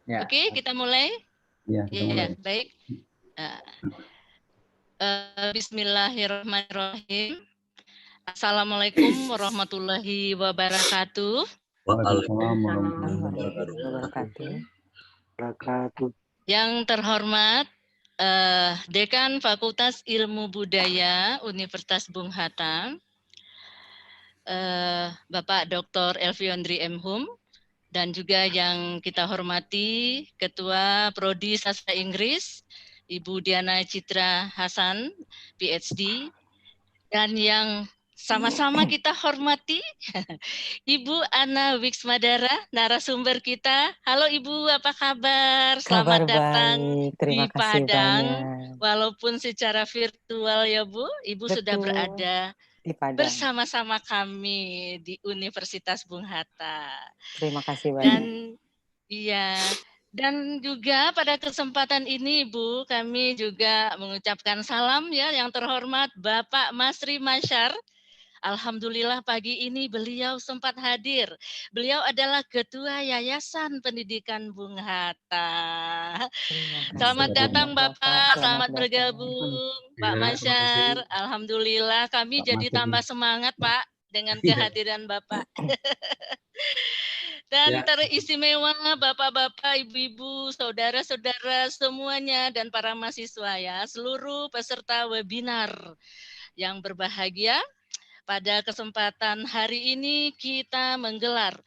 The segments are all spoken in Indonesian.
Ya. Oke, kita mulai. Ya, kita mulai. Ya, baik. Bismillahirrahmanirrahim. Assalamualaikum warahmatullahi wabarakatuh. Waalaikumsalam warahmatullahi wabarakatuh. Yang terhormat Dekan Fakultas Ilmu Budaya Universitas Bung Hatta, Bapak Dr. Elviondri M. Hum, dan juga yang kita hormati Ketua Prodi Sastra Inggris, Ibu Diana Citra Hasan, PhD, dan yang sama-sama kita hormati Ibu Ana Wiksmadara, narasumber kita. Halo Ibu, apa kabar? Selamat datang di Padang, walaupun secara virtual ya Bu. Ibu sudah berada bersama-sama kami di Universitas Bung Hatta. Terima kasih banyak. Dan iya, dan juga pada kesempatan ini Ibu, kami juga mengucapkan salam ya yang terhormat Bapak Masri Masyar. Alhamdulillah pagi ini beliau sempat hadir. Beliau adalah Ketua Yayasan Pendidikan Bung Hatta. Selamat datang Bapak, selamat bergabung Pak Masyar. Alhamdulillah kami jadi tambah semangat Pak dengan kehadiran Bapak. Dan teristimewa Bapak-bapak, Ibu-ibu, saudara-saudara semuanya dan para mahasiswa ya, seluruh peserta webinar yang berbahagia. Pada kesempatan hari ini kita menggelar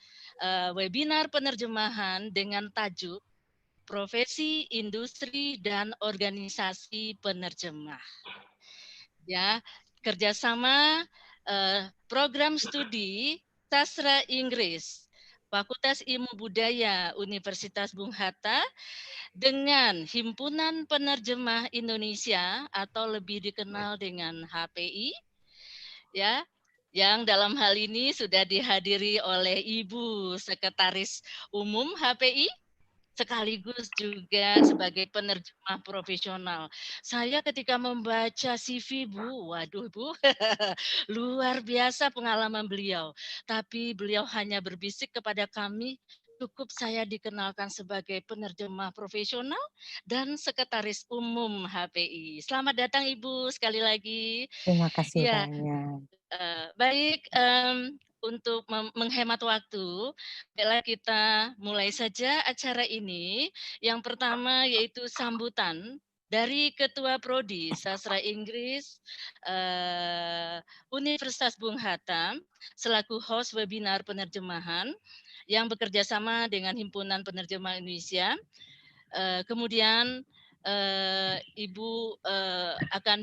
webinar penerjemahan dengan tajuk Profesi, Industri, dan Organisasi Penerjemah. Ya, kerjasama program studi Sastra Inggris Fakultas Ilmu Budaya Universitas Bung Hatta dengan Himpunan Penerjemah Indonesia atau lebih dikenal dengan HPI. Ya, yang dalam hal ini sudah dihadiri oleh Ibu Sekretaris Umum HPI, sekaligus juga sebagai penerjemah profesional. Saya ketika membaca CV Bu, waduh Bu, luar biasa pengalaman beliau. Tapi beliau hanya berbisik kepada kami, cukup saya dikenalkan sebagai penerjemah profesional dan sekretaris umum HPI. Selamat datang Ibu sekali lagi. Terima kasih ya, banyak. Baik, untuk menghemat waktu, baiklah kita mulai saja acara ini. Yang pertama yaitu sambutan dari Ketua Prodi Sastra Inggris Universitas Bung Hatta selaku host webinar penerjemahan yang bekerja sama dengan Himpunan Penerjemah Indonesia. Kemudian Ibu akan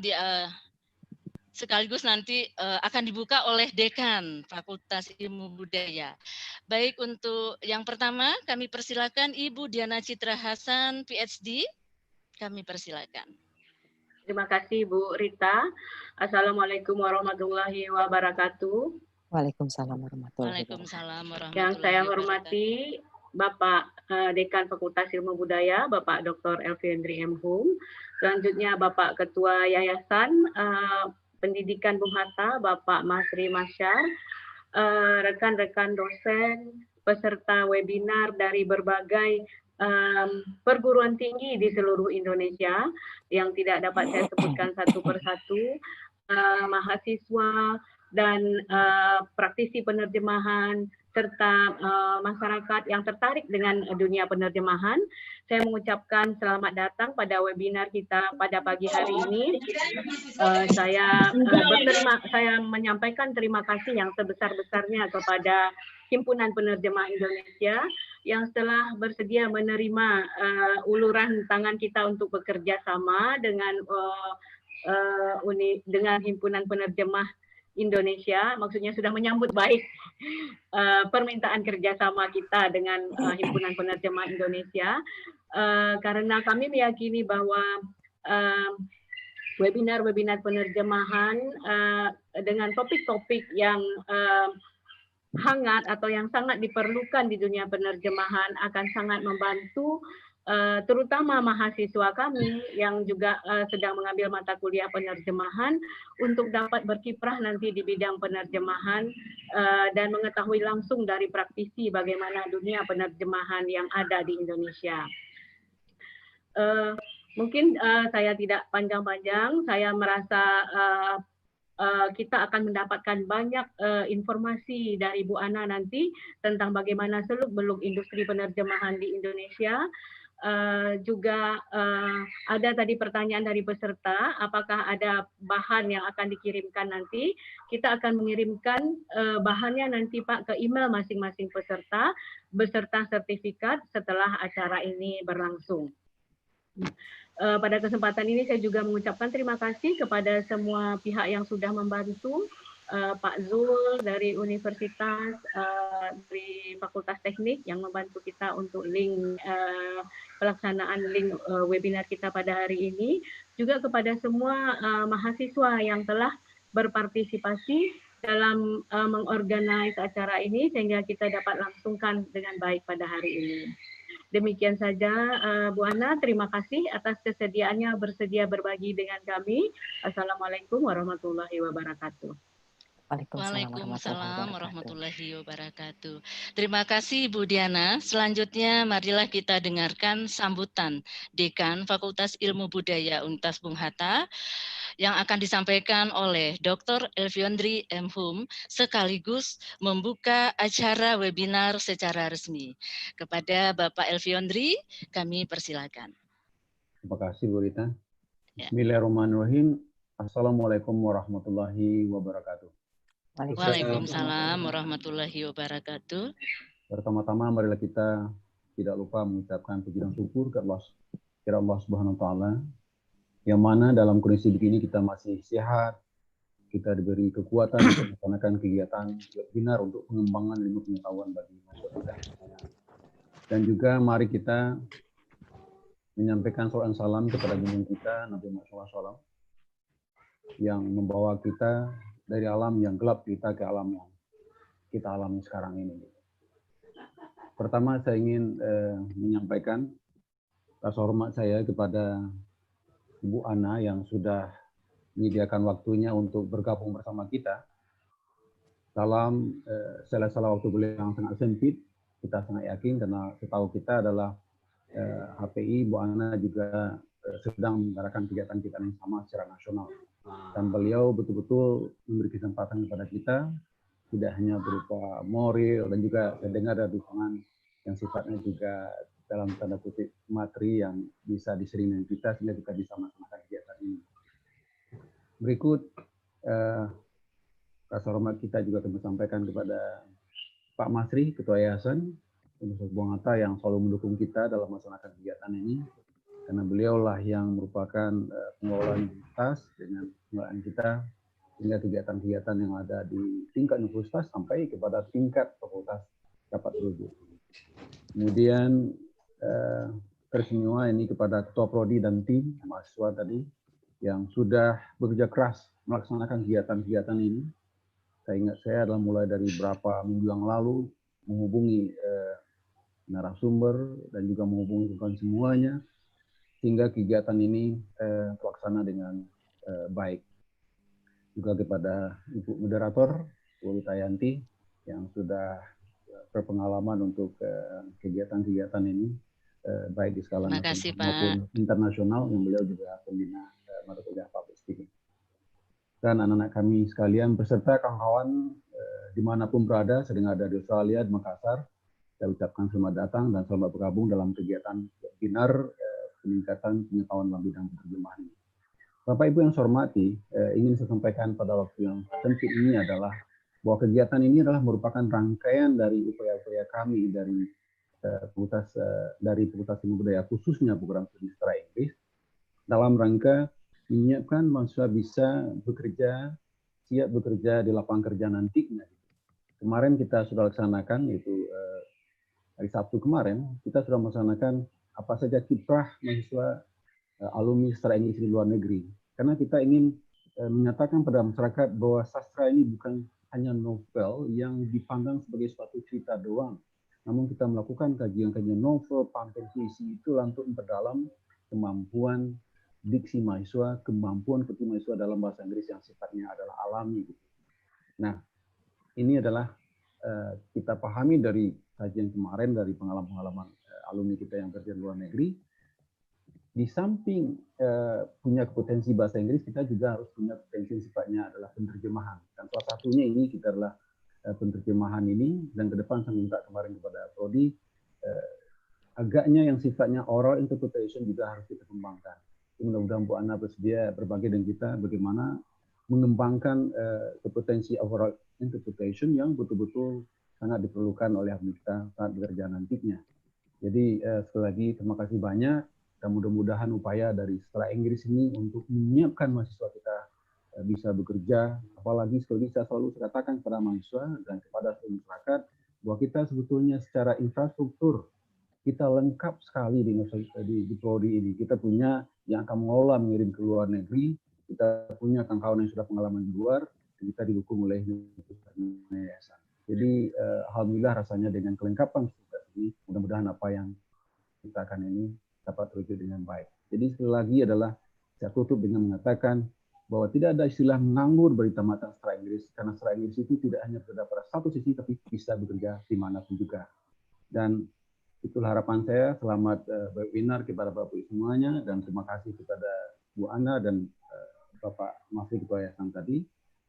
sekaligus nanti akan dibuka oleh Dekan Fakultas Ilmu Budaya. Baik, untuk yang pertama kami persilakan Ibu Diana Citra Hasan, PhD. Kami persilakan. Terima kasih Bu Rita. Assalamualaikum warahmatullahi wabarakatuh. Waalaikumsalam warahmatullahi wabarakatuh. Waalaikumsalam warahmatullahi Yang saya hormati Bapak Dekan Fakultas Ilmu Budaya, Bapak Dr. Elviondri M. Hum. Selanjutnya Bapak Ketua Yayasan Pendidikan Bung Hatta, Bapak Masri Masyar, rekan-rekan dosen, peserta webinar dari berbagai perguruan tinggi di seluruh Indonesia yang tidak dapat saya sebutkan satu persatu, mahasiswa dan praktisi penerjemahan serta masyarakat yang tertarik dengan dunia penerjemahan. Saya mengucapkan selamat datang pada webinar kita pada pagi hari ini. Saya menyampaikan terima kasih yang sebesar-besarnya kepada Himpunan Penerjemah Indonesia yang telah bersedia menerima uluran tangan kita untuk bekerja sama dengan Himpunan Penerjemah Indonesia, maksudnya sudah menyambut baik permintaan kerjasama kita dengan Himpunan Penerjemah Indonesia, karena kami meyakini bahwa webinar-webinar penerjemahan dengan topik-topik yang hangat atau yang sangat diperlukan di dunia penerjemahan akan sangat membantu terutama mahasiswa kami yang juga sedang mengambil mata kuliah penerjemahan untuk dapat berkiprah nanti di bidang penerjemahan dan mengetahui langsung dari praktisi bagaimana dunia penerjemahan yang ada di Indonesia. Mungkin saya tidak panjang-panjang, saya merasa kita akan mendapatkan banyak informasi dari Bu Ana nanti tentang bagaimana seluk-beluk industri penerjemahan di Indonesia. Juga ada tadi pertanyaan dari peserta, apakah ada bahan yang akan dikirimkan nanti? Kita akan mengirimkan bahannya nanti Pak ke email masing-masing peserta beserta sertifikat setelah acara ini berlangsung. Pada kesempatan ini saya juga mengucapkan terima kasih kepada semua pihak yang sudah membantu, Pak Zul dari Universitas, dari Fakultas Teknik yang membantu kita untuk link pelaksanaan link webinar kita pada hari ini, juga kepada semua mahasiswa yang telah berpartisipasi dalam mengorganize acara ini sehingga kita dapat langsungkan dengan baik pada hari ini. Demikian saja Bu Ana, terima kasih atas kesediaannya bersedia berbagi dengan kami. Assalamualaikum warahmatullahi wabarakatuh. Waalaikumsalam warahmatullahi wabarakatuh. Terima kasih Bu Diana. Selanjutnya marilah kita dengarkan sambutan Dekan Fakultas Ilmu Budaya Universitas Bung Hatta yang akan disampaikan oleh Dr. Elviondri M. Hum sekaligus membuka acara webinar secara resmi. Kepada Bapak Elviondri, kami persilakan. Terima kasih Bu Rita. Ya. Bismillahirrahmanirrahim. Assalamualaikum warahmatullahi wabarakatuh. Waalaikumsalam warahmatullahi wabarakatuh. Pertama-tama marilah kita tidak lupa mengucapkan puji dan syukur ke Allah Subhanahu wa taala yang mana dalam kondisi begini kita masih sehat, kita diberi kekuatan untuk melaksanakan kegiatan webinar untuk pengembangan ilmu pengetahuan bagi masyarakat. Dan juga mari kita menyampaikan salam salam kepada junjungan kita Nabi Muhammad SAW yang membawa kita dari alam yang gelap kita ke alam yang kita alami sekarang ini. Pertama saya ingin menyampaikan rasa hormat saya kepada Ibu Ana yang sudah menyediakan waktunya untuk bergabung bersama kita dalam sela-sela waktu beliau yang sangat sempit. Kita sangat yakin karena setahu kita adalah HPI Bu Ana juga sedang mengadakan kegiatan-kegiatan yang sama secara nasional. Dan beliau betul-betul memberi kesempatan kepada kita, tidak hanya berupa moral dan juga dengar ada dukungan yang sifatnya juga dalam tanda kutip materi yang bisa disering dengan kita sehingga kita bisa melaksanakan kegiatan ini. Berikut rasa hormat kita juga kami sampaikan kepada Pak Masri, Ketua Yayasan Universitas Bung Hatta yang selalu mendukung kita dalam melaksanakan kegiatan ini. Karena beliaulah yang merupakan pengelola universitas dengan pengelolaan kita hingga kegiatan-kegiatan yang ada di tingkat universitas sampai kepada tingkat fakultas dapat terwujud. Kemudian semua ini kepada Ketua Prodi dan tim mahasiswa tadi yang sudah bekerja keras melaksanakan kegiatan-kegiatan ini. Saya ingat saya adalah mulai dari beberapa minggu yang lalu menghubungi narasumber dan juga menghubungi bukan semuanya hingga kegiatan ini terlaksana dengan baik. Juga kepada Ibu Moderator, Bu Tayanti, yang sudah berpengalaman untuk kegiatan-kegiatan ini, baik di skala nasional maupun internasional, yang beliau juga pembina mata kuliah public speaking. Dan anak-anak kami sekalian, beserta kawan-kawan dimanapun berada, sedang ada di Australia, di Makassar, saya ucapkan selamat datang dan selamat bergabung dalam kegiatan webinar peningkatan pengetahuan dalam bidang penerjemahan. Bapak Ibu yang saya hormati, ingin saya sampaikan pada waktu yang sempit ini adalah bahwa kegiatan ini adalah merupakan rangkaian dari upaya-upaya kami dari Fakultas Ilmu Budaya, khususnya program studi sastra Inggris, dalam rangka menyiapkan mahasiswa bisa siap bekerja di lapangan kerja nantinya. Kemarin kita sudah laksanakan, yaitu hari Sabtu kemarin, kita sudah melaksanakan apa saja kiprah mahasiswa alumni sastra Inggris di luar negeri. Karena kita ingin menyatakan pada masyarakat bahwa sastra ini bukan hanya novel yang dipandang sebagai suatu cerita doang, namun kita melakukan kajian-kajian novel, pamflet, puisi itu untuk memperdalam kemampuan diksi mahasiswa, kemampuan ketik mahasiswa dalam bahasa Inggris yang sifatnya adalah alami. Nah, ini adalah kita pahami dari kajian kemarin, dari pengalaman-pengalaman alumni kita yang kerja di luar negeri. Di samping punya kompetensi bahasa Inggris, kita juga harus punya potensi sifatnya adalah penerjemahan. Dan salah satunya ini kita adalah penerjemahan ini, dan ke depan saya minta kemarin kepada Prodi, agaknya yang sifatnya oral interpretation juga harus kita kembangkan. Mudah-mudahan Bu Ana bersedia berbagi dengan kita bagaimana mengembangkan kompetensi oral interpretation yang betul-betul sangat diperlukan oleh kita saat bekerja nantinya. Jadi sekali lagi terima kasih banyak, dan mudah-mudahan upaya dari Sekolah Inggris ini untuk menyiapkan mahasiswa kita bisa bekerja, apalagi sekali lagi saya selalu katakan kepada mahasiswa dan kepada seluruh masyarakat bahwa kita sebetulnya secara infrastruktur kita lengkap sekali di Prodi ini. Kita punya yang akan mengelola mengirim ke luar negeri, kita punya kawan-kawan yang sudah pengalaman di luar, dan kita didukung oleh yayasan. Jadi alhamdulillah rasanya dengan kelengkapan ini, mudah-mudahan apa yang kita akan ini dapat terwujud dengan baik. Jadi sekali lagi adalah saya tutup dengan mengatakan bahwa tidak ada istilah menganggur bagi tamatan sastra Inggris, karena sastra Inggris itu tidak hanya berada pada satu sisi, tapi bisa bekerja dimanapun juga. Dan itulah harapan saya. Selamat webinar kepada Bapak Ibu semuanya, dan terima kasih kepada Bu Ana dan Bapak Mafri Ketua Yayasan tadi.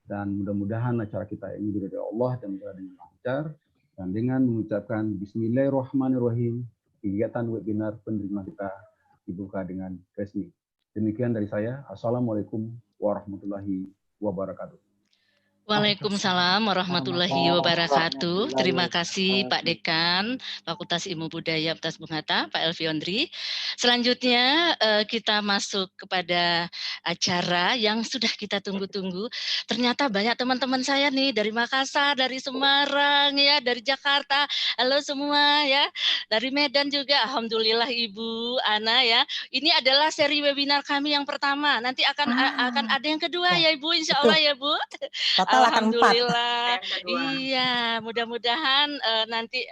Dan mudah-mudahan acara kita ini diridhoi Allah dan berjalan dengan lancar. Dan dengan mengucapkan Bismillahirrahmanirrahim, kegiatan webinar penerima kita dibuka dengan resmi. Demikian dari saya. Assalamualaikum warahmatullahi wabarakatuh. Waalaikumsalam warahmatullahi wabarakatuh. Terima kasih Pak Dekan Fakultas Ilmu Budaya Universitas Bung Hatta, Pak Elviondri. Selanjutnya kita masuk kepada acara yang sudah kita tunggu-tunggu. Ternyata banyak teman-teman saya nih dari Makassar, dari Semarang, ya, dari Jakarta. Halo semua ya. Dari Medan juga. Alhamdulillah Ibu Ana ya. Ini adalah seri webinar kami yang pertama. Nanti akan ada yang kedua ya Ibu, insya Allah ya Bu. Alhamdulillah. Iya, mudah-mudahan nanti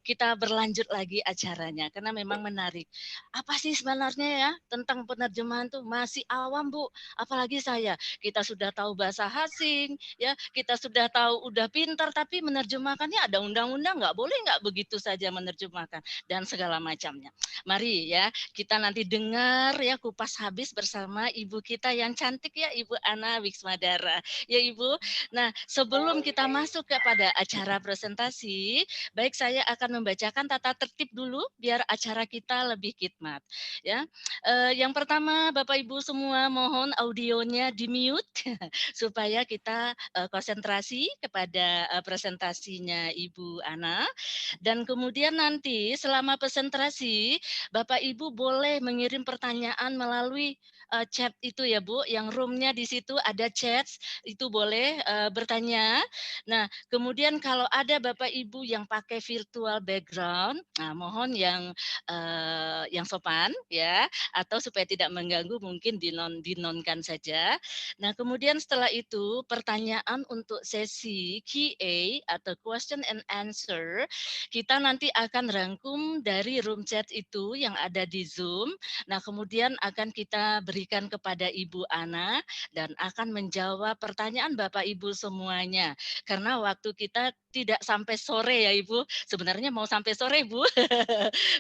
kita berlanjut lagi acaranya karena memang menarik. Apa sih sebenarnya ya tentang penerjemahan tuh masih awam Bu, apalagi saya. Kita sudah tahu bahasa asing, ya kita sudah tahu udah pintar, tapi menerjemahkannya ada undang-undang, nggak boleh nggak begitu saja menerjemahkan dan segala macamnya. Mari ya kita nanti dengar ya kupas habis bersama ibu kita yang cantik ya Ibu Ana Wiksmadara. Ya Ibu. Nah, sebelum kita masuk kepada acara presentasi, baik saya akan membacakan tata tertib dulu biar acara kita lebih khidmat. Ya, yang pertama Bapak Ibu semua mohon audionya di-mute supaya kita konsentrasi kepada presentasinya Ibu Ana. Dan kemudian nanti selama presentasi Bapak Ibu boleh mengirim pertanyaan melalui chat itu ya Bu, yang roomnya di situ ada chat, itu boleh bertanya. Nah, kemudian kalau ada Bapak Ibu yang pakai virtual background, nah mohon yang sopan ya, atau supaya tidak mengganggu mungkin dinonkan saja. Nah, kemudian setelah itu pertanyaan untuk sesi QA atau question and answer, kita nanti akan rangkum dari room chat itu yang ada di Zoom. Nah, kemudian akan kita berikan kepada Ibu Ana dan akan menjawab pertanyaan Bapak Ibu semuanya. Karena waktu kita tidak sampai sore ya Ibu. Sebenarnya mau sampai sore Bu.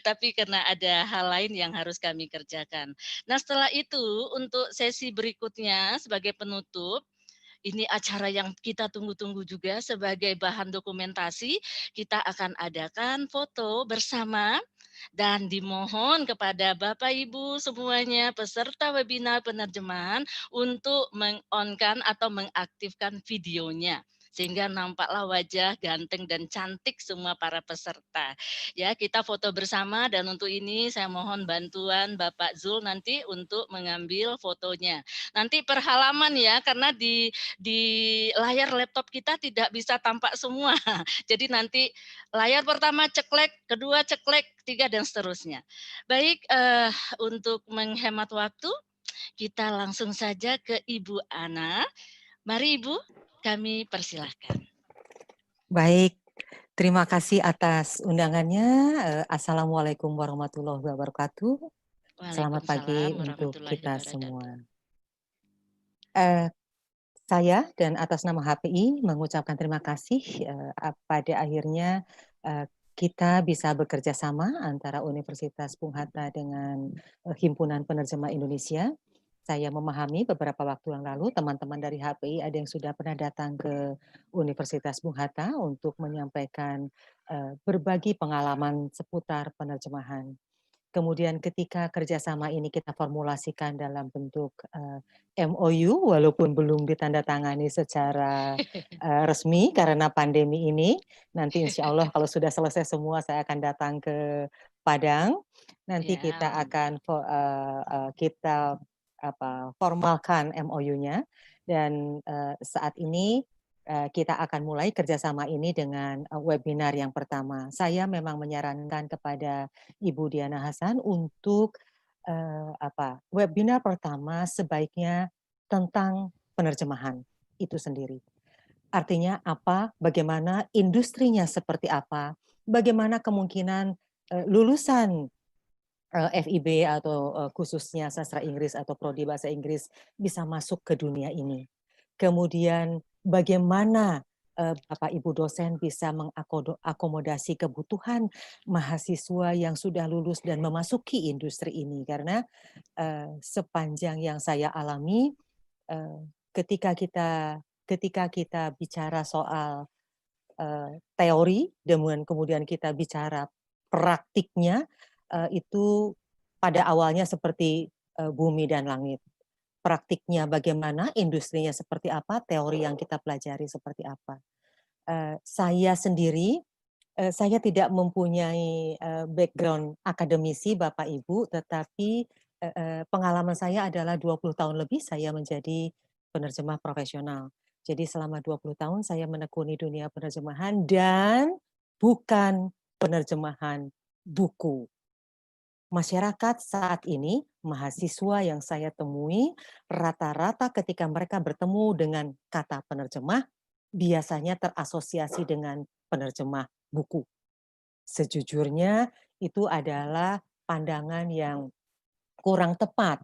Tapi karena ada hal lain yang harus kami kerjakan. Nah, setelah itu untuk sesi berikutnya sebagai penutup, ini acara yang kita tunggu-tunggu juga sebagai bahan dokumentasi. Kita akan adakan foto bersama dan dimohon kepada Bapak Ibu semuanya peserta webinar penerjemahan untuk meng-on-kan atau mengaktifkan videonya sehingga nampaklah wajah ganteng dan cantik semua para peserta. Ya, kita foto bersama dan untuk ini saya mohon bantuan Bapak Zul nanti untuk mengambil fotonya. Nanti per halaman ya, karena di layar laptop kita tidak bisa tampak semua. Jadi nanti layar pertama ceklek, kedua ceklek, ketiga dan seterusnya. Baik, untuk menghemat waktu, kita langsung saja ke Ibu Ana. Mari Ibu, kami persilahkan. Baik, Terima kasih atas undangannya. Assalamualaikum warahmatullahi wabarakatuh. Selamat pagi untuk kita semua. Saya dan atas nama HPI mengucapkan terima kasih pada akhirnya kita bisa bekerja sama antara Universitas Bung Hatta dengan Himpunan Penerjemah Indonesia. Saya memahami beberapa waktu yang lalu teman-teman dari HPI ada yang sudah pernah datang ke Universitas Bung Hatta untuk menyampaikan berbagi pengalaman seputar penerjemahan. Kemudian ketika kerjasama ini kita formulasikan dalam bentuk MOU, walaupun belum ditandatangani secara resmi karena pandemi ini, nanti insya Allah kalau sudah selesai semua saya akan datang ke Padang. Nanti kita akan kita formalkan MOU-nya dan saat ini kita akan mulai kerjasama ini dengan webinar yang pertama. Saya memang menyarankan kepada Ibu Diana Hasan untuk webinar pertama sebaiknya tentang penerjemahan itu sendiri. Artinya apa, bagaimana industrinya seperti apa, bagaimana kemungkinan lulusan FIB atau khususnya sastra Inggris atau prodi bahasa Inggris bisa masuk ke dunia ini. Kemudian bagaimana Bapak Ibu dosen bisa mengakomodasi kebutuhan mahasiswa yang sudah lulus dan memasuki industri ini. Karena sepanjang yang saya alami ketika kita bicara soal teori dan kemudian kita bicara praktiknya, itu pada awalnya seperti bumi dan langit. Praktiknya bagaimana, industrinya seperti apa, teori yang kita pelajari seperti apa. Saya sendiri, saya tidak mempunyai background akademisi Bapak Ibu, tetapi pengalaman saya adalah 20 tahun lebih saya menjadi penerjemah profesional. Jadi selama 20 tahun saya menekuni dunia penerjemahan dan bukan penerjemahan buku. Masyarakat saat ini, mahasiswa yang saya temui, rata-rata ketika mereka bertemu dengan kata penerjemah, biasanya terasosiasi dengan penerjemah buku. Sejujurnya, itu adalah pandangan yang kurang tepat,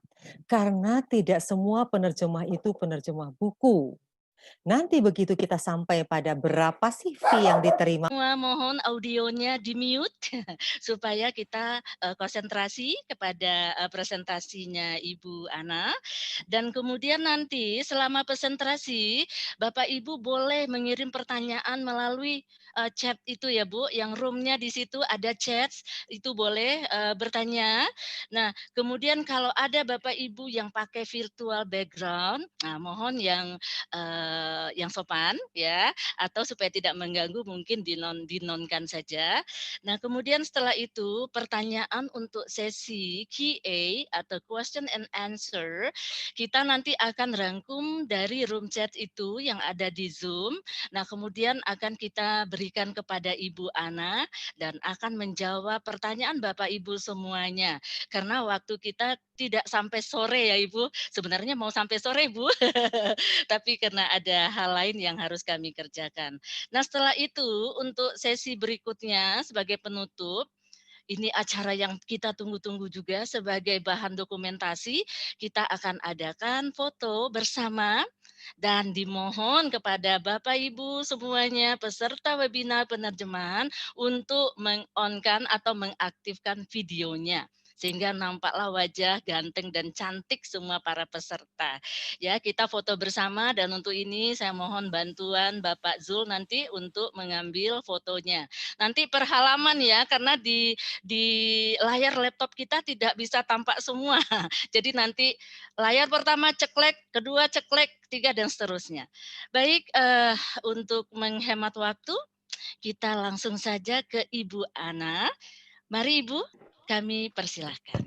karena tidak semua penerjemah itu penerjemah buku. Nanti begitu kita sampai pada berapa sih fee yang diterima. Mohon audionya di-mute supaya kita konsentrasi kepada presentasinya Ibu Ana. Dan kemudian nanti selama presentasi Bapak Ibu boleh mengirim pertanyaan melalui chat itu ya Bu, yang roomnya di situ ada chat, itu boleh bertanya. Nah, kemudian kalau ada Bapak Ibu yang pakai virtual background, nah mohon yang sopan ya, atau supaya tidak mengganggu mungkin dinonkan saja. Nah, kemudian setelah itu pertanyaan untuk sesi QA atau question and answer kita nanti akan rangkum dari room chat itu yang ada di Zoom. Nah, kemudian akan kita berikan kepada Ibu Ana dan akan menjawab pertanyaan Bapak Ibu semuanya. Karena waktu kita tidak sampai sore ya Ibu. Sebenarnya mau sampai sore Bu. Tapi karena ada hal lain yang harus kami kerjakan. Nah, setelah itu untuk sesi berikutnya sebagai penutup, ini acara yang kita tunggu-tunggu juga sebagai bahan dokumentasi, kita akan adakan foto bersama dan dimohon kepada Bapak Ibu semuanya peserta webinar penerjemahan untuk meng-on-kan atau mengaktifkan videonya sehingga nampaklah wajah ganteng dan cantik semua para peserta. Ya, kita foto bersama dan untuk ini saya mohon bantuan Bapak Zul nanti untuk mengambil fotonya. Nanti per halaman ya, karena di layar laptop kita tidak bisa tampak semua. Jadi nanti layar pertama ceklek, kedua ceklek, ketiga dan seterusnya. Baik, untuk menghemat waktu, kita langsung saja ke Ibu Ana. Mari Ibu, kami persilahkan.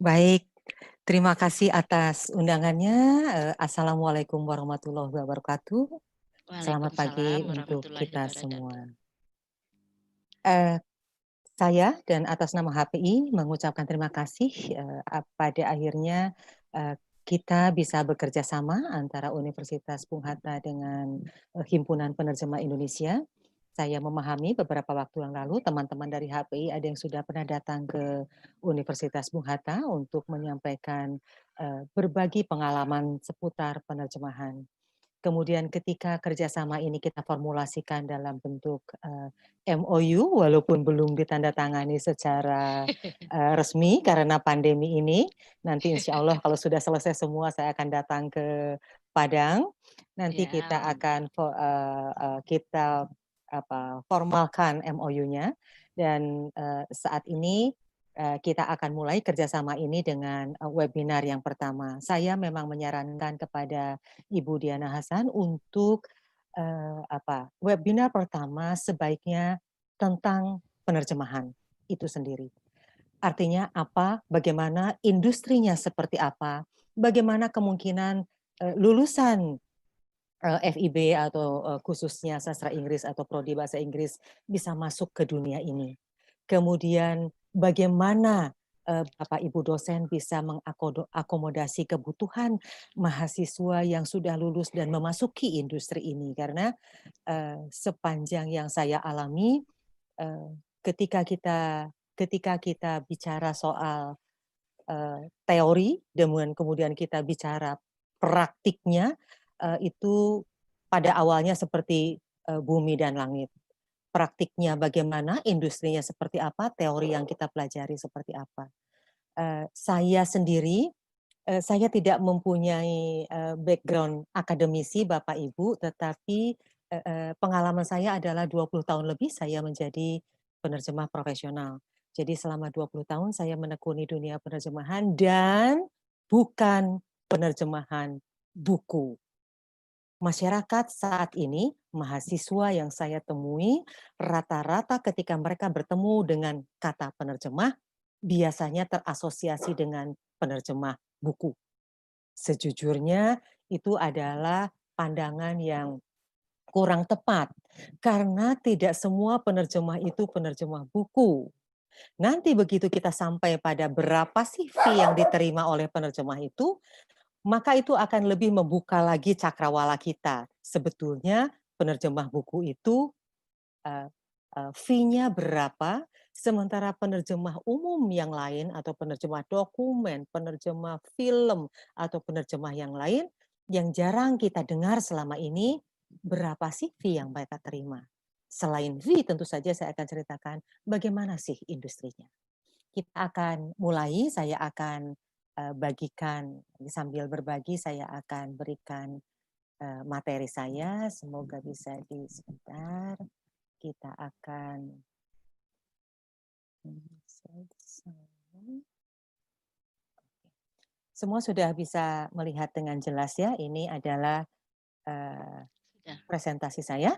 Baik, terima kasih atas undangannya. Assalamualaikum warahmatullahi wabarakatuh. Selamat pagi untuk kita semua. Saya dan atas nama HPI mengucapkan terima kasih pada akhirnya kita bisa bekerja sama antara Universitas Bung Hatta dengan Himpunan Penerjemah Indonesia. Saya memahami beberapa waktu yang lalu teman-teman dari HPI ada yang sudah pernah datang ke Universitas Bung Hatta untuk menyampaikan berbagi pengalaman seputar penerjemahan. Kemudian ketika kerjasama ini kita formulasikan dalam bentuk MOU, walaupun belum ditandatangani secara resmi karena pandemi ini, nanti insya Allah kalau sudah selesai semua saya akan datang ke Padang. Nanti kita akan kita formalkan MOU-nya, dan saat ini kita akan mulai kerjasama ini dengan webinar yang pertama. Saya memang menyarankan kepada Ibu Diana Hasan untuk webinar pertama sebaiknya tentang penerjemahan itu sendiri. Artinya apa, bagaimana industrinya seperti apa, bagaimana kemungkinan lulusan FIB atau khususnya sastra Inggris atau prodi bahasa Inggris bisa masuk ke dunia ini. Kemudian bagaimana Bapak Ibu dosen bisa mengakomodasi kebutuhan mahasiswa yang sudah lulus dan memasuki industri ini, karena sepanjang yang saya alami ketika kita bicara soal teori dan kemudian kita bicara praktiknya, itu pada awalnya seperti bumi dan langit. Praktiknya bagaimana, industrinya seperti apa, teori yang kita pelajari seperti apa. Saya sendiri, saya tidak mempunyai background akademisi Bapak Ibu, tetapi pengalaman saya adalah 20 tahun lebih saya menjadi penerjemah profesional. Jadi selama 20 tahun saya menekuni dunia penerjemahan dan bukan penerjemahan buku. Masyarakat saat ini, mahasiswa yang saya temui, rata-rata ketika mereka bertemu dengan kata penerjemah, biasanya terasosiasi dengan penerjemah buku. Sejujurnya, itu adalah pandangan yang kurang tepat, karena tidak semua penerjemah itu penerjemah buku. Nanti begitu kita sampai pada berapa sih fee yang diterima oleh penerjemah itu, maka itu akan lebih membuka lagi cakrawala kita. Sebetulnya penerjemah buku itu fee-nya berapa, sementara penerjemah umum yang lain atau penerjemah dokumen, penerjemah film, atau penerjemah yang lain yang jarang kita dengar selama ini, berapa sih fee yang mereka terima. Selain fee, tentu saja saya akan ceritakan bagaimana sih industrinya. Kita akan mulai, saya akan bagikan, sambil berbagi saya akan berikan materi saya, semoga bisa sebentar, kita akan semua sudah bisa melihat dengan jelas ya, ini adalah presentasi saya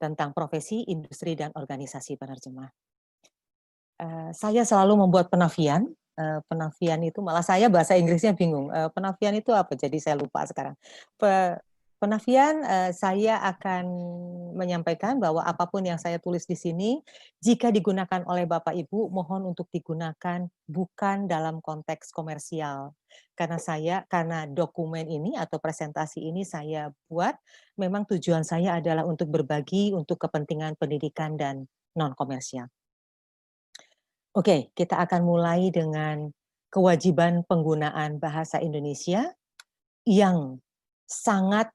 tentang profesi, industri, dan organisasi penerjemah. Saya selalu membuat penafian. Penafian itu malah saya bahasa Inggrisnya bingung. Penafian itu apa? Jadi saya lupa sekarang. Penafian saya akan menyampaikan bahwa apapun yang saya tulis di sini, jika digunakan oleh Bapak Ibu, mohon untuk digunakan bukan dalam konteks komersial. Karena dokumen ini atau presentasi ini saya buat, memang tujuan saya adalah untuk berbagi untuk kepentingan pendidikan dan non-komersial. Oke, kita akan mulai dengan kewajiban penggunaan bahasa Indonesia yang sangat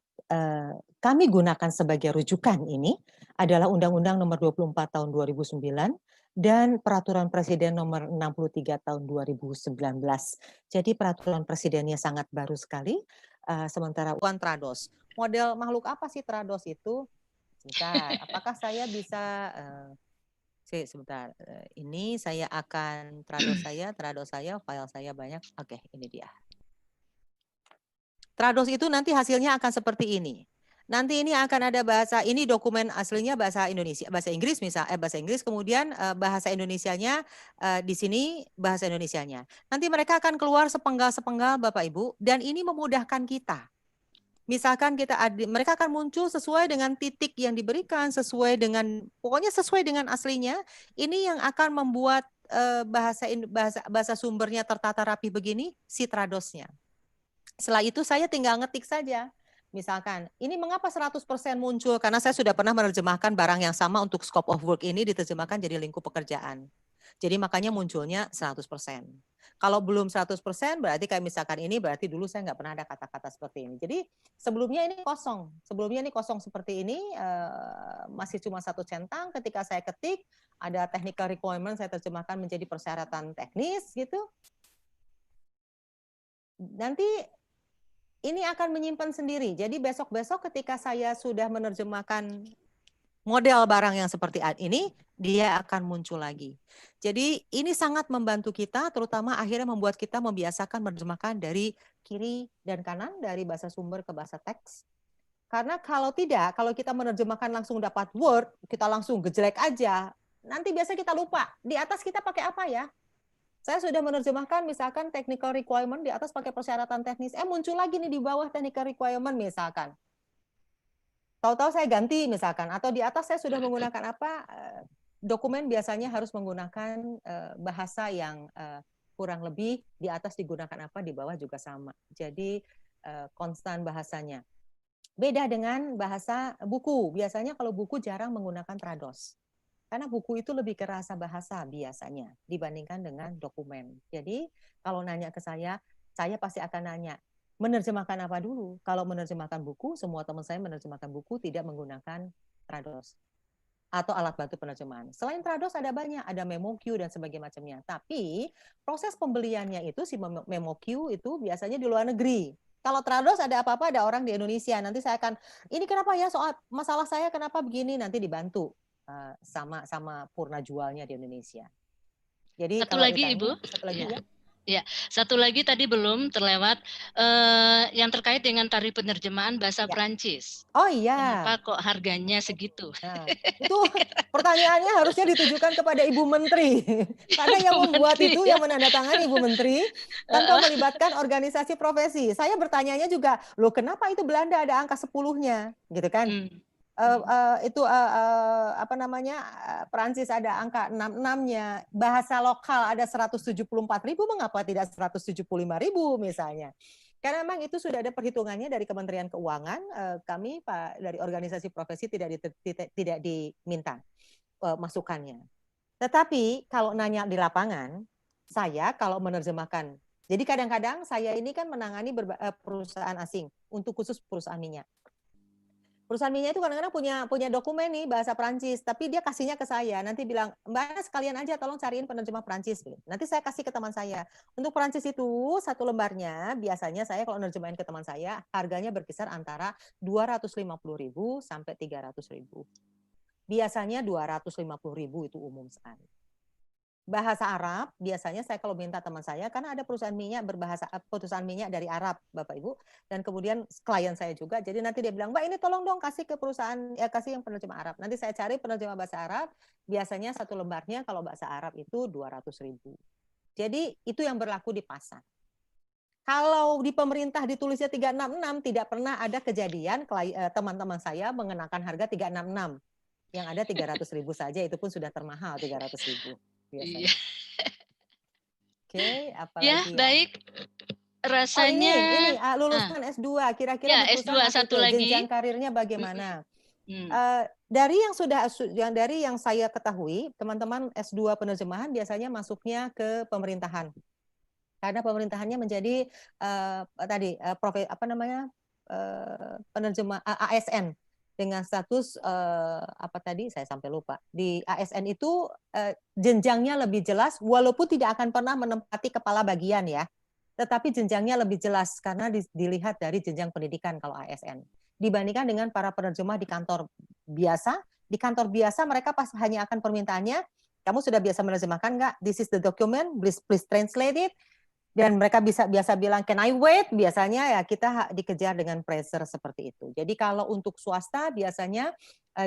kami gunakan sebagai rujukan ini adalah Undang-Undang Nomor 24 Tahun 2009 dan Peraturan Presiden Nomor 63 Tahun 2019. Jadi peraturan presidennya sangat baru sekali. Sementara Trados. Model makhluk apa sih Trados itu? Sebentar, apakah saya bisa... sebentar, ini saya akan Trados saya, file saya banyak. Oke, ini dia. Trados itu nanti hasilnya akan seperti ini. Nanti ini akan ada bahasa, ini dokumen aslinya bahasa Indonesia, bahasa Inggris bahasa Inggris, kemudian bahasa Indonesianya di sini bahasa Indonesianya. Nanti mereka akan keluar sepenggal-sepenggal Bapak Ibu, dan ini memudahkan kita. Misalkan mereka akan muncul sesuai dengan titik yang diberikan, pokoknya sesuai dengan aslinya. Ini yang akan membuat bahasa sumbernya tertata rapi begini, si Tradosnya. Setelah itu saya tinggal ngetik saja. Misalkan, ini mengapa 100% muncul? Karena saya sudah pernah menerjemahkan barang yang sama untuk scope of work ini diterjemahkan jadi lingkup pekerjaan. Jadi makanya munculnya 100%. Kalau belum 100% berarti kayak misalkan ini berarti dulu saya nggak pernah ada kata-kata seperti ini. Jadi sebelumnya ini kosong. Sebelumnya ini kosong seperti ini, masih cuma satu centang. Ketika saya ketik, ada technical requirement, saya terjemahkan menjadi persyaratan teknis gitu. Nanti ini akan menyimpan sendiri. Jadi besok-besok ketika saya sudah menerjemahkan model barang yang seperti ini, dia akan muncul lagi. Jadi ini sangat membantu kita, terutama akhirnya membuat kita membiasakan menerjemahkan dari kiri dan kanan, dari bahasa sumber ke bahasa teks. Karena kalau tidak, kalau kita menerjemahkan langsung dapat word, kita langsung gejelek aja, nanti biasa kita lupa, di atas kita pakai apa ya? Saya sudah menerjemahkan misalkan technical requirement, di atas pakai persyaratan teknis, muncul lagi nih di bawah technical requirement misalkan. Tahu-tahu saya ganti misalkan, atau di atas saya sudah menggunakan apa, dokumen biasanya harus menggunakan bahasa yang kurang lebih, di atas digunakan apa, di bawah juga sama. Jadi konstan bahasanya. Beda dengan bahasa buku, biasanya kalau buku jarang menggunakan trados. Karena buku itu lebih ke rasa bahasa biasanya dibandingkan dengan dokumen. Jadi kalau nanya ke saya pasti akan nanya, menerjemahkan apa dulu? Kalau menerjemahkan buku, semua teman saya menerjemahkan buku tidak menggunakan trados atau alat bantu penerjemahan. Selain trados ada banyak, ada MemoQ dan sebagainya macamnya. Tapi proses pembeliannya itu si MemoQ itu biasanya di luar negeri. Kalau trados ada apa-apa ada orang di Indonesia. Nanti saya akan, ini kenapa ya soal masalah saya kenapa begini, nanti dibantu sama Purna jualnya di Indonesia. Jadi Satu kalau lagi ditanya, Ibu. satu lagi ya. Ya, satu lagi tadi belum terlewat yang terkait dengan tarif penerjemahan bahasa Prancis. Oh iya. Kenapa kok harganya segitu? Nah, itu pertanyaannya harusnya ditujukan kepada Ibu Menteri. Karena yang membuat itu, yang menandatangani Ibu Menteri, tanpa melibatkan organisasi profesi. Saya bertanyanya juga, loh kenapa itu Belanda ada angka 10-nya? Gitu kan? Apa namanya, Perancis ada angka 66-nya, bahasa lokal ada 174.000, mengapa tidak 175.000 misalnya? Karena memang itu sudah ada perhitungannya dari Kementerian Keuangan, kami Pak dari organisasi profesi tidak diminta masukannya. Tetapi kalau nanya di lapangan, saya kalau menerjemahkan, jadi kadang-kadang saya ini kan menangani perusahaan asing untuk khusus perusahaan minyak. Perusahaan minyak itu kadang-kadang punya dokumen nih bahasa Prancis, tapi dia kasihnya ke saya. Nanti bilang, Mbak Ana sekalian aja tolong cariin penerjemah Prancis. Nanti saya kasih ke teman saya. Untuk Prancis itu satu lembarnya biasanya saya kalau nerjemahin ke teman saya harganya berkisar antara 250.000 sampai 300.000. Biasanya 250.000 itu umum sekali. Bahasa Arab biasanya saya kalau minta teman saya, karena ada perusahaan minyak perusahaan minyak dari Arab Bapak Ibu, dan kemudian klien saya juga, jadi nanti dia bilang, Mbak ini tolong dong kasih ke perusahaan, kasih yang penerjemah Arab. Nanti saya cari penerjemah bahasa Arab, biasanya satu lembarnya kalau bahasa Arab itu 200.000. Jadi itu yang berlaku di pasar. Kalau di pemerintah ditulisnya 366, tidak pernah ada kejadian teman-teman saya mengenakan harga 366. Yang ada 300.000 saja, itu pun sudah termahal 300.000. Biasanya. Oke, apalagi ya? Baik. Rasanya ini lulusan S2 kira-kira di perusahaan S2 satu lagi. jenjang karirnya bagaimana? Dari yang saya ketahui, teman-teman S2 penerjemahan biasanya masuknya ke pemerintahan. Karena pemerintahannya menjadi penerjemah ASN. Dengan status apa tadi saya sampai lupa, di ASN itu jenjangnya lebih jelas walaupun tidak akan pernah menempati kepala bagian ya, tetapi jenjangnya lebih jelas karena dilihat dari jenjang pendidikan kalau ASN dibandingkan dengan para penerjemah di kantor biasa. Di kantor biasa mereka pas hanya akan permintaannya, kamu sudah biasa menerjemahkan nggak, this is the document, please translate it. Dan mereka biasa bilang, can I wait? Biasanya ya kita dikejar dengan pressure seperti itu. Jadi kalau untuk swasta biasanya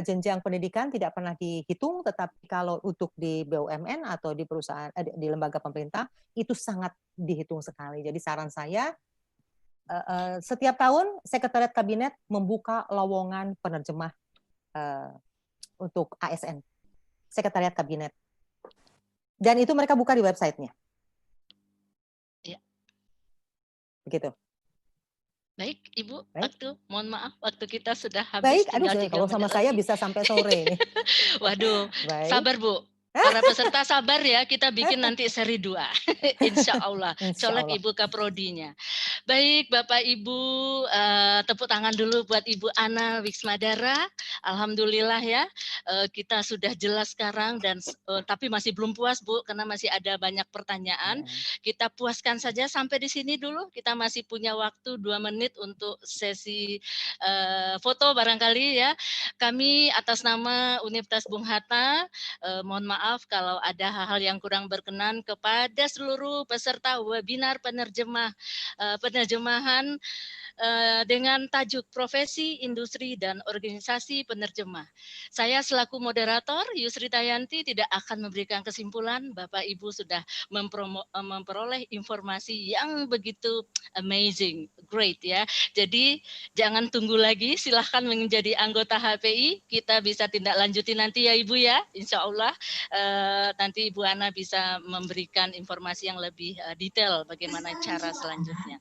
jenjang pendidikan tidak pernah dihitung, tetapi kalau untuk di BUMN atau di perusahaan, di lembaga pemerintah, itu sangat dihitung sekali. Jadi saran saya, setiap tahun Sekretariat Kabinet membuka lowongan penerjemah untuk ASN, Sekretariat Kabinet. Dan itu mereka buka di websitenya. Begitu. Baik, Ibu, Baik. mohon maaf, waktu kita sudah Baik, habis, aduh tinggal 3 kalau sama menit saya lagi. bisa sampai sore nih. Waduh, Baik. sabar Bu. Para peserta sabar ya, kita bikin nanti seri 2. Insya Allah, Insya colek Allah. Ibu Kaprodinya. Baik, Bapak Ibu, tepuk tangan dulu buat Ibu Ana Wiksmadara. Alhamdulillah ya, kita sudah jelas sekarang dan tapi masih belum puas Bu, karena masih ada banyak pertanyaan. Kita puaskan saja sampai di sini dulu. Kita masih punya waktu 2 menit untuk sesi foto barangkali ya. Kami atas nama Universitas Bung Hatta, mohon maaf kalau ada hal-hal yang kurang berkenan kepada seluruh peserta webinar penerjemahan dengan tajuk Profesi, Industri, dan Organisasi Penerjemah. Saya selaku moderator, Yusri Tayanti, tidak akan memberikan kesimpulan. Bapak Ibu sudah memperoleh informasi yang begitu amazing, great ya. Jadi jangan tunggu lagi, silahkan menjadi anggota HPI. Kita bisa tindak lanjuti nanti ya Ibu ya, insya Allah. Nanti Ibu Ana bisa memberikan informasi yang lebih detail bagaimana cara selanjutnya.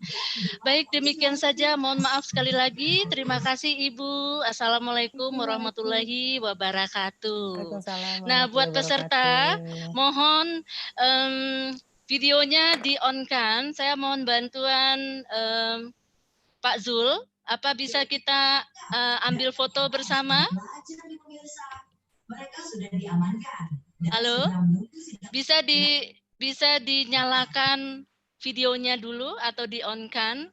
Baik, demikian saja. Mohon maaf sekali lagi. Terima kasih Ibu. Assalamualaikum warahmatullahi wabarakatuh. Nah, buat peserta, mohon videonya di-on-kan. Saya mohon bantuan Pak Zul. Apa bisa kita ambil foto bersama? Halo, bisa dinyalakan videonya dulu atau di-on-kan?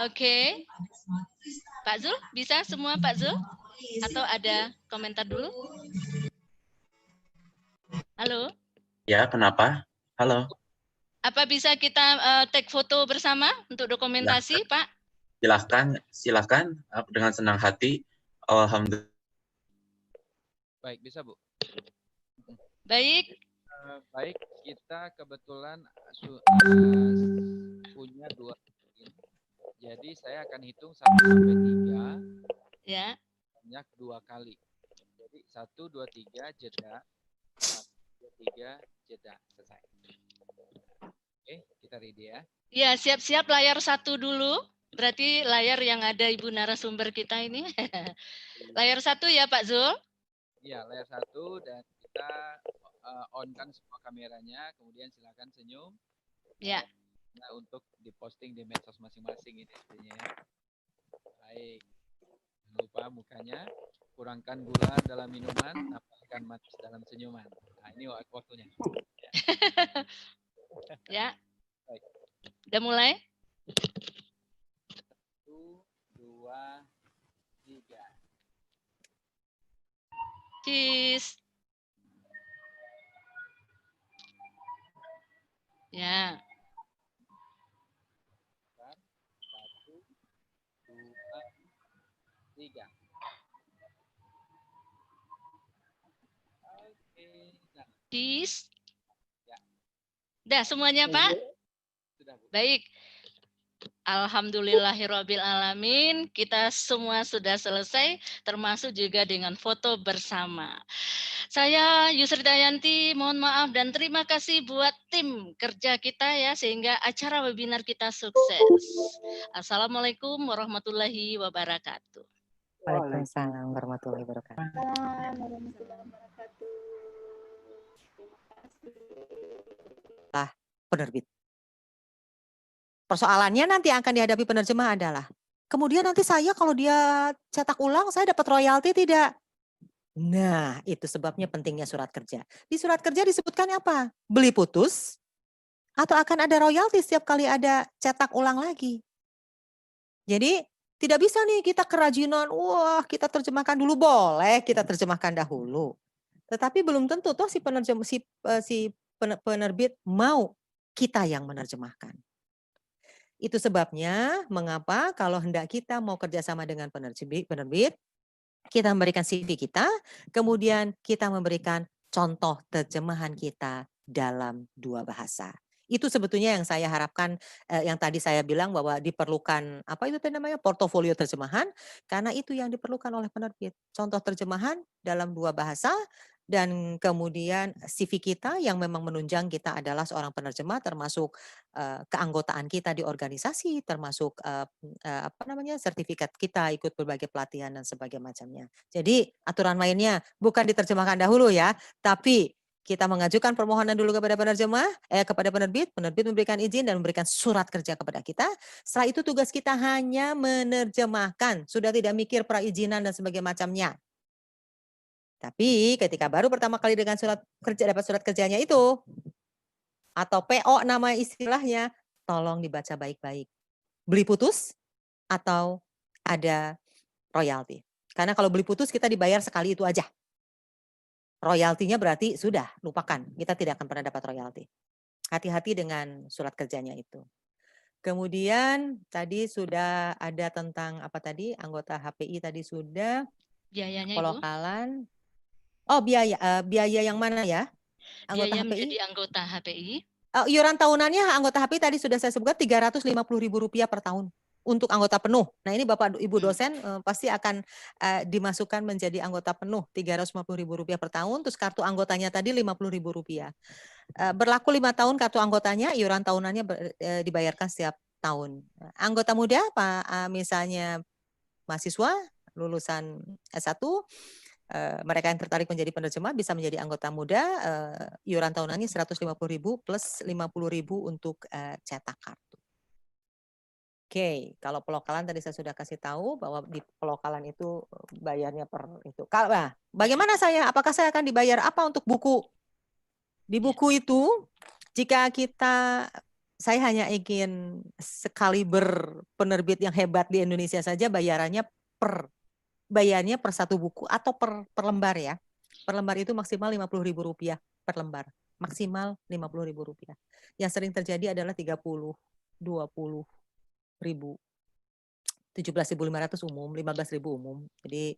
Oke. Pak Zul, bisa semua Pak Zul? Atau ada komentar dulu? Halo? Ya, kenapa? Halo. Apa bisa kita take foto bersama untuk dokumentasi, Pak? Silakan dengan senang hati. Alhamdulillah. Baik, bisa Bu. Baik. Baik, kita kebetulan punya 2. Jadi saya akan hitung 1 sampai 3. Ya. Banyak 2 kali. Jadi 1, 2, 3 jeda. 1, 2, 3 jeda. Selesai. Oke, kita ready ya. Ya, siap-siap layar 1 dulu. Berarti layar yang ada Ibu narasumber kita ini. Layar 1 ya Pak Zul? Iya, layar 1 dan kita on-kan semua kameranya, kemudian silakan senyum. Ya. Nah, untuk diposting di medsos masing-masing ini artinya. Baik. Jangan lupa mukanya, kurangkan gula dalam minuman, tambahkan manis dalam senyuman. Nah, ini waktunya. Ya. Baik. Udah mulai? 1, 2, 3. Cheese. Ya. 1, 2, 3. Oke. Nah. Cheese. Ya. Udah semuanya Pak? Sudah, Bu. Baik. Alhamdulillahirabbil alamin, kita semua sudah selesai, termasuk juga dengan foto bersama. Saya Yusri Tayanti, mohon maaf dan terima kasih buat tim kerja kita ya, sehingga acara webinar kita sukses. Assalamualaikum warahmatullahi wabarakatuh. Waalaikumsalam warahmatullahi wabarakatuh. Penerbit. Persoalannya nanti yang akan dihadapi penerjemah adalah, kemudian nanti saya kalau dia cetak ulang, saya dapat royalti tidak? Nah, itu sebabnya pentingnya surat kerja. Di surat kerja disebutkan apa? Beli putus, atau akan ada royalti setiap kali ada cetak ulang lagi. Jadi, tidak bisa nih kita kerajinan, wah kita terjemahkan dulu, boleh kita terjemahkan dahulu. Tetapi belum tentu toh si penerbit mau kita yang menerjemahkan. Itu sebabnya mengapa kalau hendak kita mau kerjasama dengan penerbit, kita memberikan CV kita, kemudian kita memberikan contoh terjemahan kita dalam 2 bahasa. Itu sebetulnya yang saya harapkan, yang tadi saya bilang bahwa diperlukan, apa itu namanya, portofolio terjemahan, karena itu yang diperlukan oleh penerbit. Contoh terjemahan dalam 2 bahasa, dan kemudian CV kita yang memang menunjang kita adalah seorang penerjemah, termasuk keanggotaan kita di organisasi, termasuk apa namanya, sertifikat kita ikut berbagai pelatihan dan sebagainya macamnya. Jadi aturan mainnya bukan diterjemahkan dahulu ya, tapi kita mengajukan permohonan dulu kepada penerjemah, kepada penerbit memberikan izin dan memberikan surat kerja kepada kita. Setelah itu tugas kita hanya menerjemahkan, sudah tidak mikir perizinan dan sebagainya macamnya. Tapi ketika baru pertama kali dengan surat kerja, dapat surat kerjanya itu, atau PO nama istilahnya, tolong dibaca baik-baik. Beli putus atau ada royalti. Karena kalau beli putus kita dibayar sekali itu aja. Royaltinya berarti sudah, lupakan. Kita tidak akan pernah dapat royalti. Hati-hati dengan surat kerjanya itu. Kemudian tadi sudah ada tentang apa tadi, anggota HPI tadi sudah. Biayanya, Ibu. Pelokalan. Oh, biaya yang mana ya? Anggota Biaya HPI? menjadi anggota HPI. Iuran tahunannya anggota HPI tadi sudah saya sebutkan Rp350.000 per tahun untuk anggota penuh. Nah ini Bapak Ibu dosen pasti akan dimasukkan menjadi anggota penuh Rp350.000 per tahun. Terus kartu anggotanya tadi Rp50.000. Berlaku 5 tahun kartu anggotanya, iuran tahunannya dibayarkan setiap tahun. Anggota muda, misalnya mahasiswa lulusan S1, mereka yang tertarik menjadi penerjemah bisa menjadi anggota muda, iuran tahunannya 150.000 plus 50.000 untuk cetak kartu. Oke, kalau pelokalan tadi saya sudah kasih tahu bahwa di pelokalan itu bayarnya per itu. Bagaimana saya? Apakah saya akan dibayar apa untuk buku? Di buku itu, jika saya hanya ingin sekali berpenerbit yang hebat di Indonesia saja, bayarnya per satu buku atau per lembar ya. Per lembar itu maksimal Rp50.000 per lembar. Maksimal Rp50.000. Yang sering terjadi adalah 30, 20.000, 17.500 umum, 15.000 umum. Jadi